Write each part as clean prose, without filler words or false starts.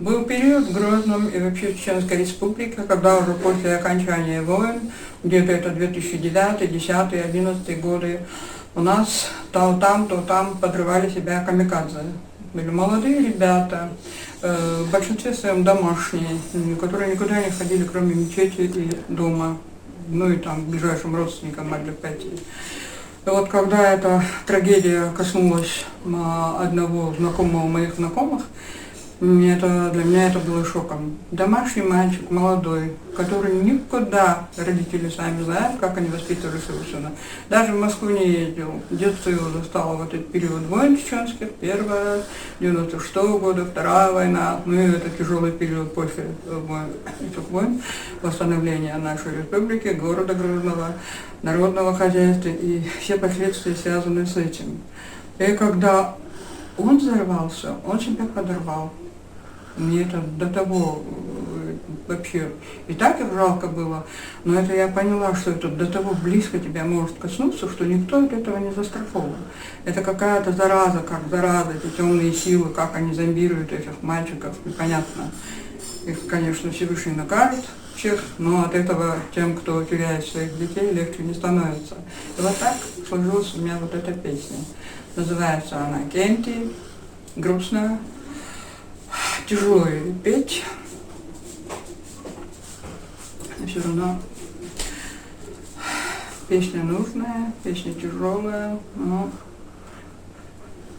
Был период в Грозном и вообще в Чеченской Республике, когда уже после окончания войн, где-то это 2009, 2010, 2011 годы, у нас то там подрывали себя камикадзе. Были молодые ребята, в большинстве своем домашние, которые никуда не ходили, кроме мечети и дома, ну и там к ближайшим родственникам могли пойти. И вот когда эта трагедия коснулась одного знакомого моих знакомых, для меня это было шоком. Домашний мальчик, молодой, который никуда, родители сами знают, как они воспитывали своего сына. Даже в Москву не ездил. Детство его застало в этот период войн чеченских, первая, 96-го года, вторая война, ну и это тяжелый период после этих войн, восстановления нашей республики, города Грозного, народного хозяйства и все последствия, связанные с этим. И когда он взорвался, он себя подорвал. Мне это до того вообще и так их жалко было, но это я поняла, что это до того близко тебя может коснуться, что никто от этого не застрахован. Это какая-то зараза, как зараза, эти темные силы, как они зомбируют этих мальчиков, непонятно. Их, конечно, Всевышний накажет всех, но от этого тем, кто теряет своих детей, легче не становится. И вот так сложилась у меня вот эта песня. Называется она «Кенти», грустная, тяжело ее петь, но все равно песня нужная, песня тяжелая, но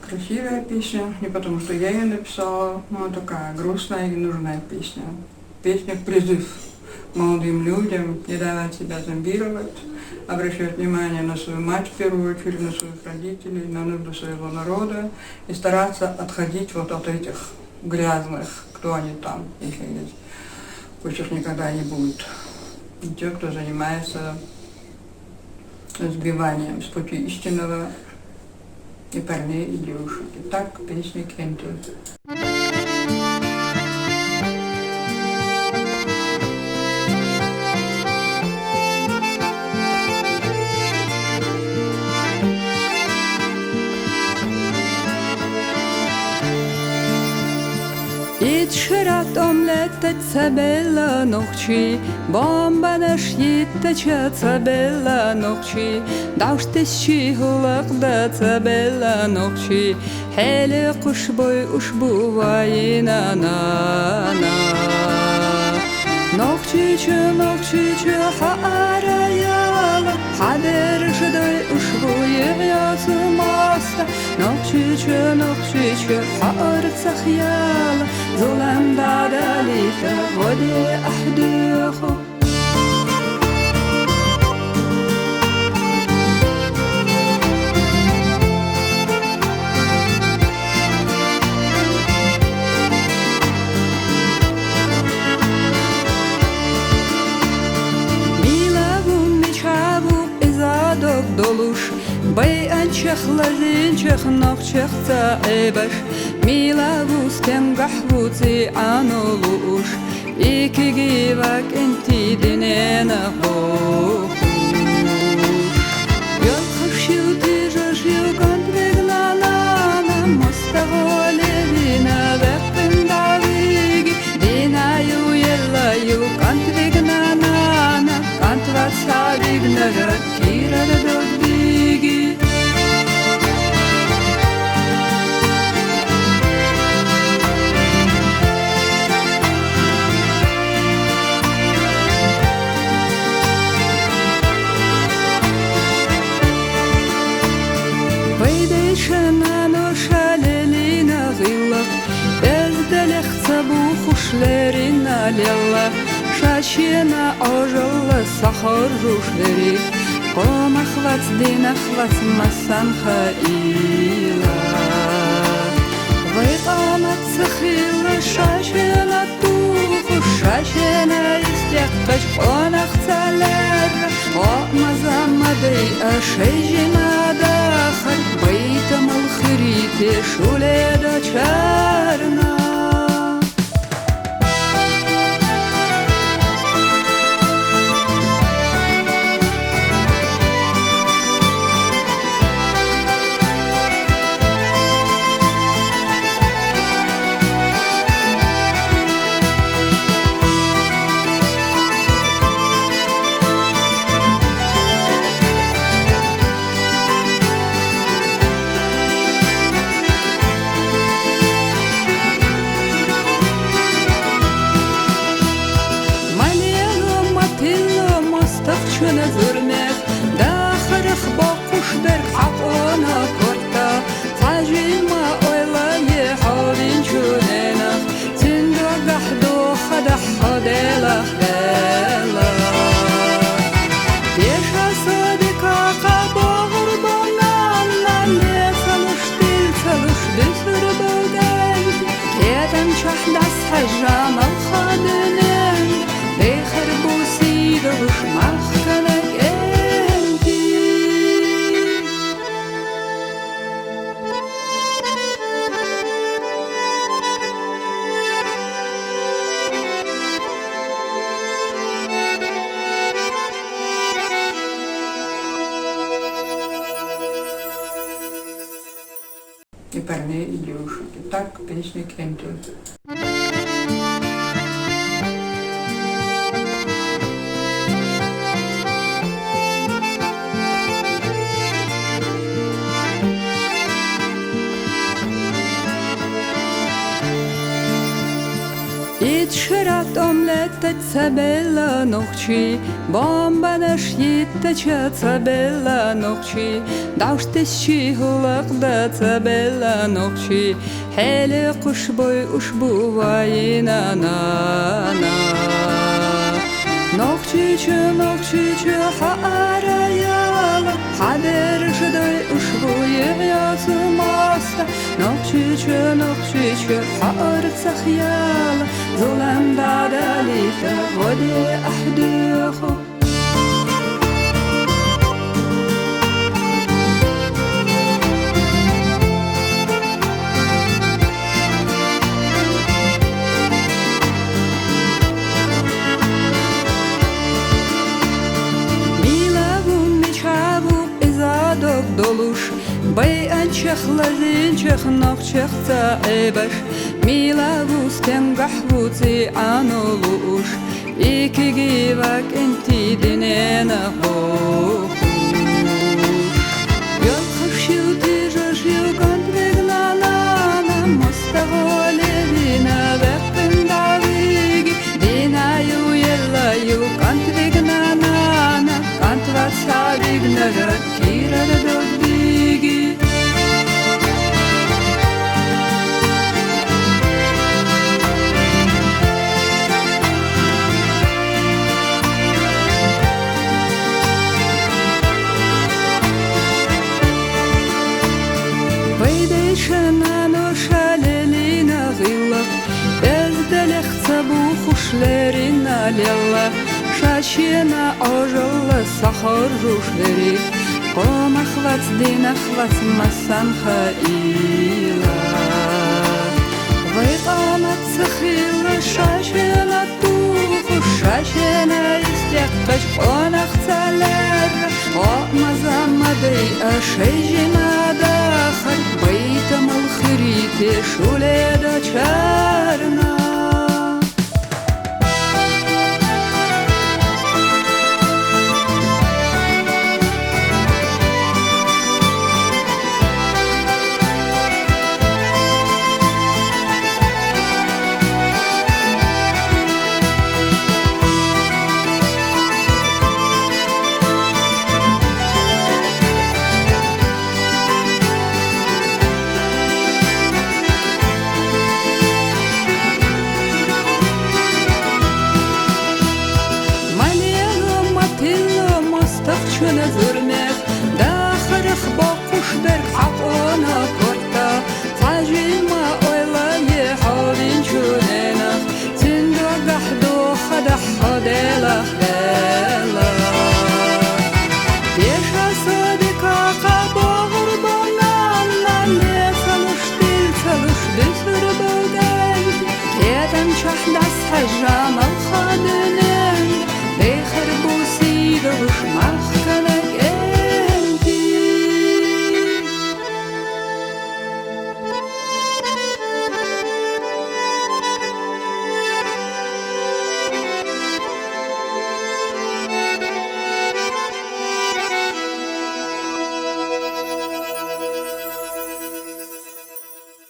красивая песня, не потому что я ее написала, но такая грустная и нужная песня. Песня призыв молодым людям не давать себя зомбировать, обращать внимание на свою мать в первую очередь, на своих родителей, на нужды своего народа и стараться отходить вот от этих грязных, кто они там, если есть, пусть их никогда не будет. И те, кто занимается сбиванием с пути истинного и парней, и девушек. Итак, песня «Кенти». Итшират омлетtet цабелла нохчи, бомбанаш yittacha цабелла нохчи, давштесчи хулакда цабелла нохчи, хеле кушбой ушбу вайна на. Нохчичи хаараяла, хадер ждай ушбу ясмаста. Нохчичи хаарцахяла, зулам бадалита воде ахдуху. Долуш, бай анчах лазинчах нохчах цаэбаш, милавус тенгахвуци анулуш, икигивак энти динена хохуш. Йолхашил тижашил контвигнанана, мостаголевина вэппендавиги, динаю елаю контвигнанана, контвацавигнара. Биги. Вейдейшана ношалелина гилла, эздалех цабу хушлерина лелла, шачена ожалла сахар жушлери. Омахвац динахвац масанха ила, вайqamat цахила шашена туху, шашена истеккач онахцалер, омазамадей ашейжинадахаль, бейтам алхирите шуледа чарна. şuna zürmek Dağırıq boquş bir qaqona korta Tajima oylayı halin çönenak Tindo gahdo xada xadelak dela Yaşa sadika qabağır bananlar Ne çalış dil çalış düsür böden Kedem çahdas hajram al xadının Beyxir bu sidoş mahkanak enti И парней, и девушек. И так песни Кенты. Итшират омлетта цабелла нохчи Бомбанаш yittача цабелла нохчи Давштесчи хулакда цабелла нохчи Хеле куш бой ушбу вайна нана Нохчичу хаараяла Хадер ждай ушбу ясу маста Нохчичу хаар цахяла Зулам бадалита воде ахдуху Doluş Bay ançaq lazinçaq naqçaq ta'ibash Milavus tengahvuzi anoluş İki givak enti dinena hokuş Yol xavşil tijashil kantvegnanana Mostagolevina beqqin davigi Dinayu yellayu kantvegnanana Kantvatsavignara kirara dodvigi Vaydayşanano şalelina gillaq Ezdelek sabu xuşlerina lella Şaşina ojalla sahar ruşleri Qomaqvats dinaqvats masan xaila Vayqamat sıxila şaşina tuğu Şaşina istiqbaş qonaq salar Qomazamaday aşejina daxil Baytam al-khiriti şuleda çarna Şuna zürmek Dağırıq boquş bir qaqona korta Tajima oylayı halin çönenak Tindo gahdo xada xadelak dela Yaşa sadika qabağır bananlar Ne çalış dil çalış düsür böden Kedem çahdas hajram al xadını